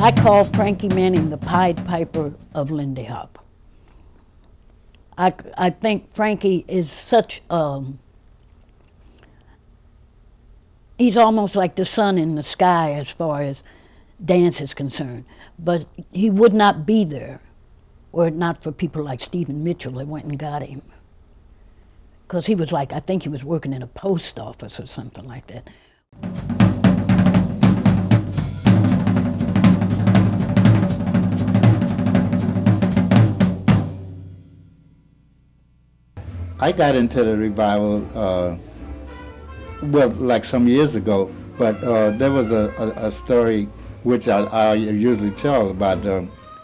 I call Frankie Manning the Pied Piper of Lindy Hop. I think Frankie is such he's almost like the sun in the sky as far as dance is concerned, but he would not be there were it not for people like Stephen Mitchell that went and got him. Because he was like, I think he was working in a post office or something like that. I got into the revival, well, like some years ago, but there was a story which I usually tell about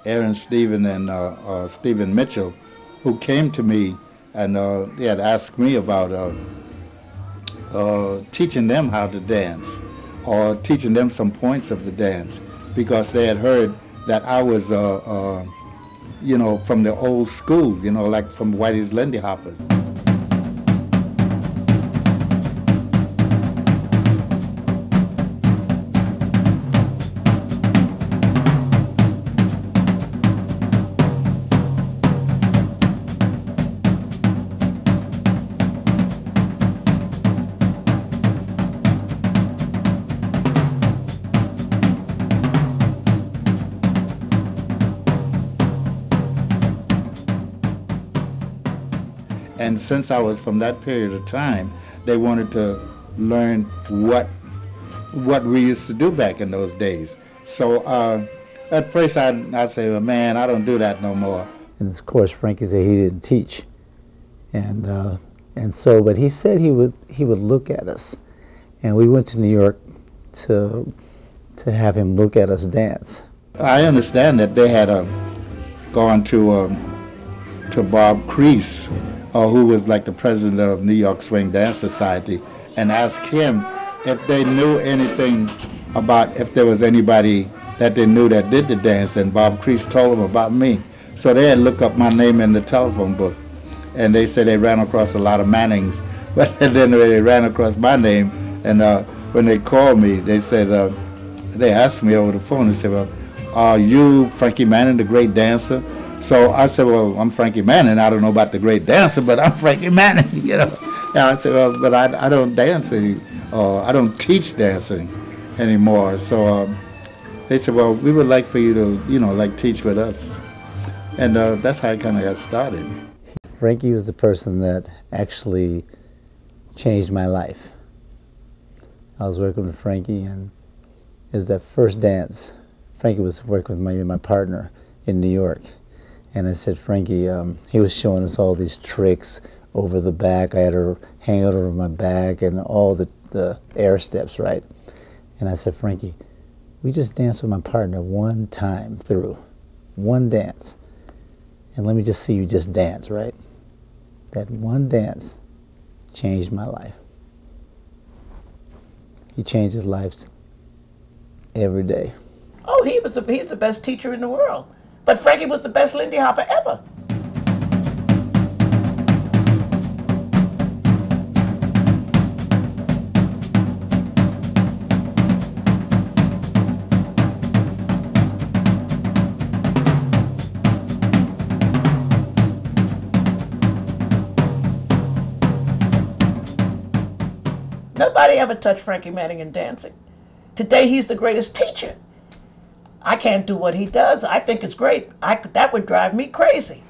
Aaron Stephen and Stephen Mitchell, who came to me and they had asked me about teaching them how to dance or teaching them some points of the dance, because they had heard that I was, you know, from the old school, you know, like from Whitey's Lindy Hoppers. And since I was from that period of time, they wanted to learn what we used to do back in those days. So at first I'd say, well, man, I don't do that no more. And of course, Frankie said he didn't teach, and so, but he said he would look at us, and we went to New York to have him look at us dance. I understand that they had gone to Bob Crease, who was like the president of New York Swing Dance Society, and asked him if they knew anything about, if there was anybody that they knew that did the dance, and Bob Crease told them about me. So they had looked up my name in the telephone book, and they said they ran across a lot of Mannings, but then they ran across my name, and when they called me, they said, they asked me over the phone, they said, well, are you Frankie Manning, the great dancer? So I said, well, I'm Frankie Manning. I don't know about the great dancer, but I'm Frankie Manning, you know. And I said, well, but I don't dance I don't teach dancing anymore. So they said, well, we would like for you to, you know, like teach with us. And that's how I kind of got started. Frankie was the person that actually changed my life. I was working with Frankie, and it was that first dance. Frankie was working with my partner in New York. And I said, Frankie, he was showing us all these tricks over the back. I had her hang it over my back and all the air steps, right? And I said, Frankie, we just danced with my partner one time through, one dance. And let me just see you just dance, right? That one dance changed my life. He changed his life every day. Oh, he's the best teacher in the world. But Frankie was the best Lindy Hopper ever. Nobody ever touched Frankie Manning in dancing. Today he's the greatest teacher. I can't do what he does. I think it's great. That would drive me crazy.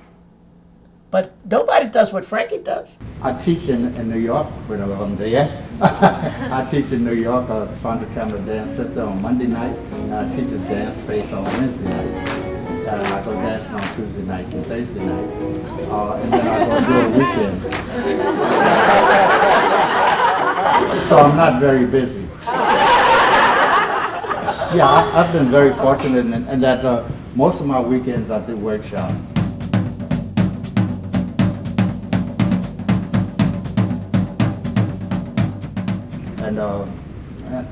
But nobody does what Frankie does. I teach in New York whenever I'm there. I teach in New York Sandra Camera Dance Center on Monday night. And I teach a dance space on Wednesday night. And I go dancing on Tuesday night and Thursday night. And then I go do a weekend. So I'm not very busy. Yeah, I've been very fortunate in that most of my weekends I do workshops.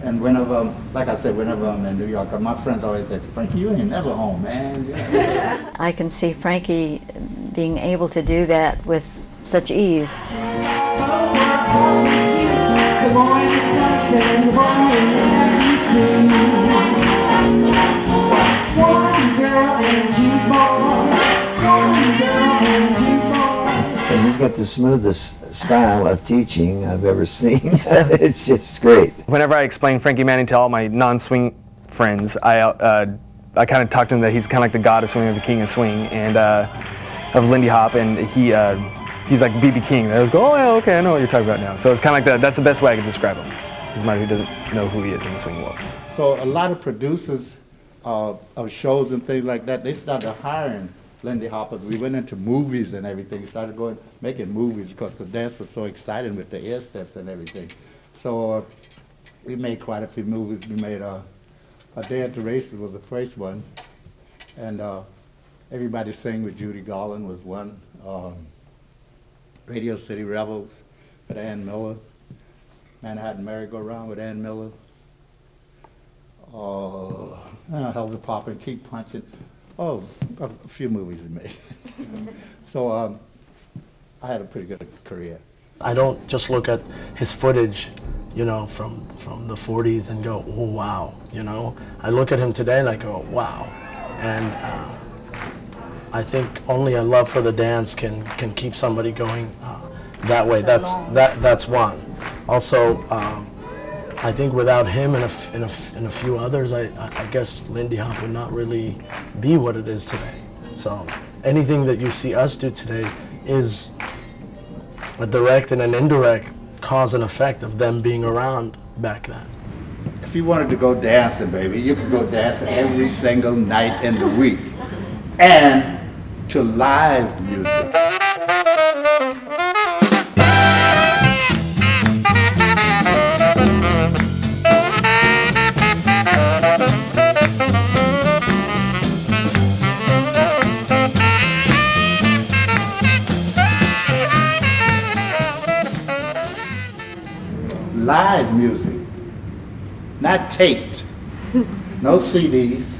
And whenever, like I said, whenever I'm in New York, my friends always say, Frankie, you ain't never home, man. I can see Frankie being able to do that with such ease. got the smoothest style of teaching I've ever seen. It's just great. Whenever I explain Frankie Manning to all my non-swing friends, I kind of talk to them that he's kind of like the god of swing, or the king of swing, and of Lindy Hop, and he's like B.B. King. They always go, oh yeah, okay, I know what you're talking about now. So it's kind of like that's the best way I can describe him. He's somebody who doesn't know who he is in the swing world. So a lot of producers of shows and things like that, they started hiring Lindy Hop. We went into movies and everything, started making movies because the dance was so exciting with the air steps and everything. So we made quite a few movies. We made A Day at the Races was the first one, and Everybody Sang with Judy Garland was one. Radio City Rebels with Ann Miller. Manhattan Merry-Go-Round with Ann Miller. Hell's a Poppin', Keep Punching. Oh, a few movies we made. So I had a pretty good career. I don't just look at his footage, you know, from the 40s and go, oh wow, you know. I look at him today and I go, wow. And I think only a love for the dance can keep somebody going that way. That's one. Also, I think without him and a few others, I guess Lindy Hop would not really be what it is today. So anything that you see us do today is a direct and an indirect cause and effect of them being around back then. If you wanted to go dancing, baby, you could go dancing every single night in the week. And to live music. Live music, not taped, no CDs.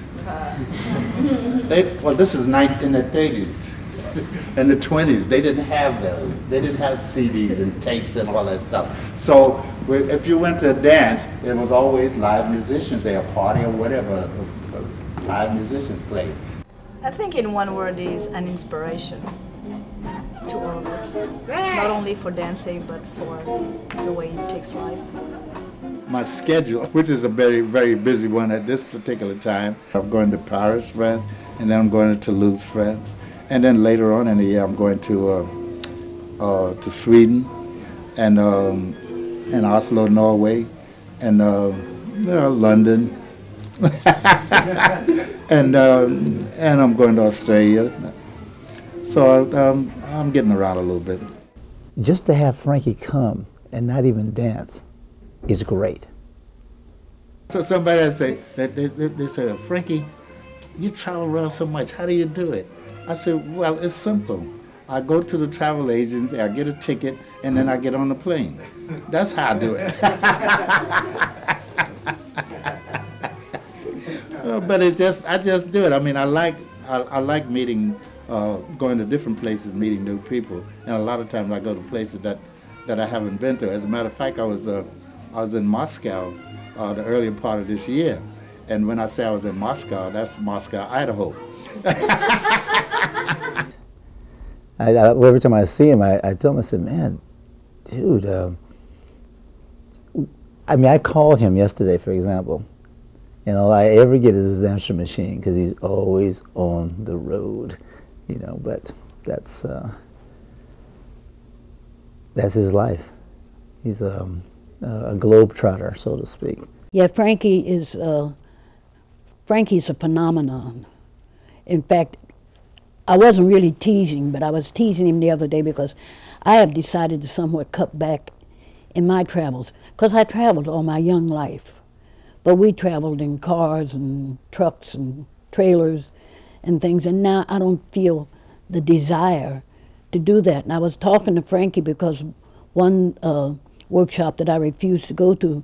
Well, this is in the 30s and the 20s. They didn't have those. They didn't have CDs and tapes and all that stuff. So if you went to a dance, it was always live musicians there, a party or whatever, live musicians played. I think in one word is an inspiration to all of us, not only for dancing, but for the way he takes life. My schedule, which is a very, very busy one at this particular time. I'm going to Paris, France, and then I'm going to Toulouse, France. And then later on in the year, I'm going to Sweden and Oslo, Norway, and London. and I'm going to Australia. So I'm getting around a little bit. Just to have Frankie come and not even dance is great. So somebody say, they say, Frankie, you travel around so much, how do you do it? I said, well, it's simple. I go to the travel agency, I get a ticket, and then I get on the plane. That's how I do it. But it's just, I just do it. I mean, I like meeting, going to different places, meeting new people, and a lot of times I go to places that I haven't been to. As a matter of fact, I was in Moscow the earlier part of this year, and when I say I was in Moscow, that's Moscow, Idaho. Every time I see him, I tell him, I said, man, dude, I mean, I called him yesterday, for example, and all I ever get is his answer machine because he's always on the road, you know, but that's his life. He's a globetrotter, so to speak. Yeah, Frankie's a phenomenon. In fact, I wasn't really teasing, but I was teasing him the other day because I have decided to somewhat cut back in my travels, because I traveled all my young life. But we traveled in cars and trucks and trailers and things, and now I don't feel the desire to do that. And I was talking to Frankie because one workshop that I refused to go to,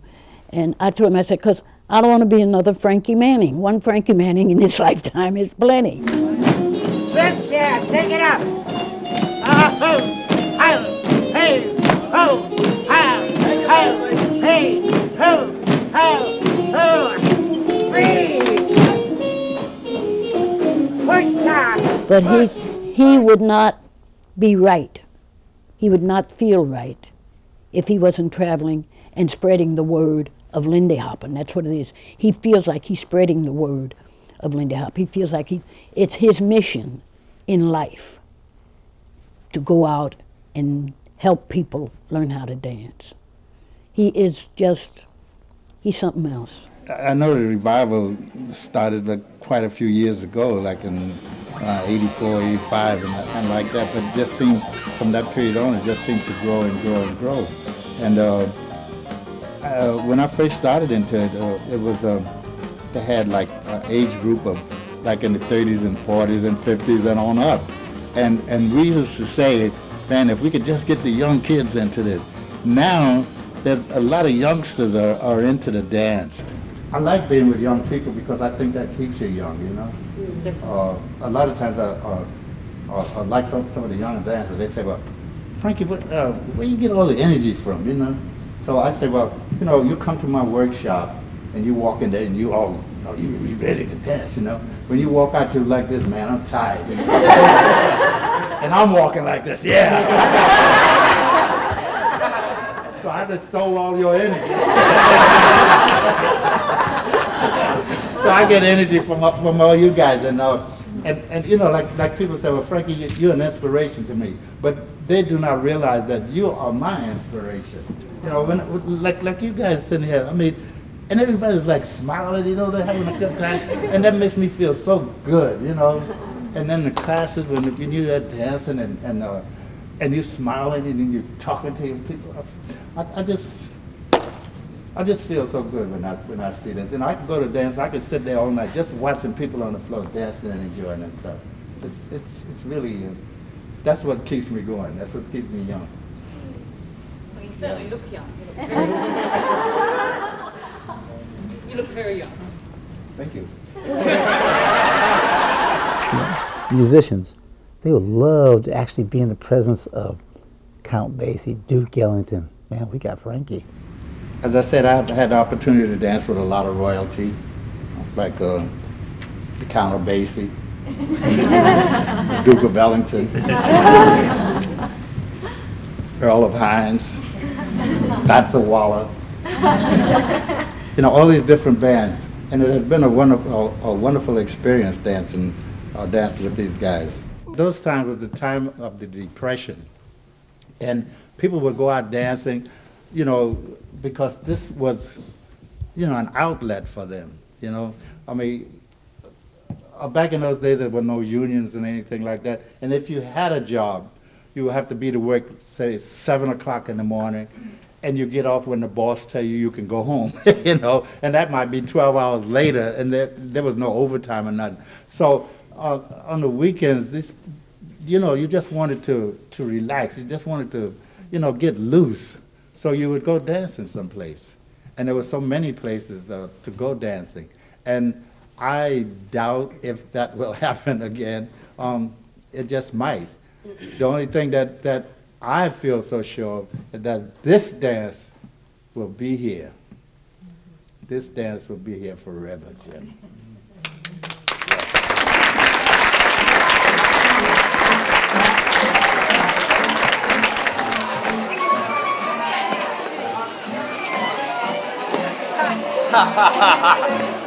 and I told him, I said, because I don't want to be another Frankie Manning. One Frankie Manning in this lifetime is plenty. Yeah, take it up. Hey, ho, hey, ho, freeze. Push down. But he would not be right he would not feel right if he wasn't traveling and spreading the word of Lindy Hop, and that's what it is. He feels like he's spreading the word of Lindy Hop. He feels like it's his mission in life to go out and help people learn how to dance. He's something else. I know the revival started like quite a few years ago, like in 84, 85, and like that, but it just seemed, from that period on, it just seemed to grow and grow and grow. And when I first started into it, it was, they had like an age group of like in the 30s and 40s and 50s and on up. And we used to say, man, if we could just get the young kids into this. Now, there's a lot of youngsters are into the dance. I like being with young people because I think that keeps you young, you know. A lot of times I like some of the young dancers, they say, well, Frankie, where you get all the energy from, you know? So I say, well, you know, you come to my workshop and you walk in there and you all, you know, you ready to dance, you know? When you walk out, you're like this, man, I'm tired. You know? And I'm walking like this, yeah. So I just stole all your energy. So I get energy from all you guys, and you know, like people say, well, Frankie, you're an inspiration to me, but they do not realize that you are my inspiration. You know, when like you guys sitting here, I mean, and everybody's like smiling, you know, they're having a good time, and that makes me feel so good, you know. And then the classes when you're dancing and you're smiling and you're talking to your people, I just feel so good when I see this. You know, I can go to dance, I can sit there all night just watching people on the floor dancing and enjoying themselves. It's really, that's what keeps me going. That's what keeps me young. Well, you certainly look young. You look very young. Thank you. Musicians, they would love to actually be in the presence of Count Basie, Duke Ellington. Man, we got Frankie. As I said, I've had the opportunity to dance with a lot of royalty, like the Count of Basie, Duke of Ellington, Earl of Hines, Waller. You know, all these different bands, and it has been a wonderful experience dancing with these guys. Those times was the time of the Depression, and people would go out dancing, you know, because this was, you know, an outlet for them, you know. I mean, back in those days there were no unions and anything like that, and if you had a job, you would have to be to work, say, 7 o'clock in the morning, and you get off when the boss tell you you can go home, you know, and that might be 12 hours later, and there was no overtime or nothing. So on the weekends, this, you know, you just wanted to relax, you just wanted to, you know, get loose. So you would go dancing someplace. And there were so many places to go dancing. And I doubt if that will happen again. It just might. The only thing that I feel so sure of is that this dance will be here. This dance will be here forever, Jim. Ha ha ha ha!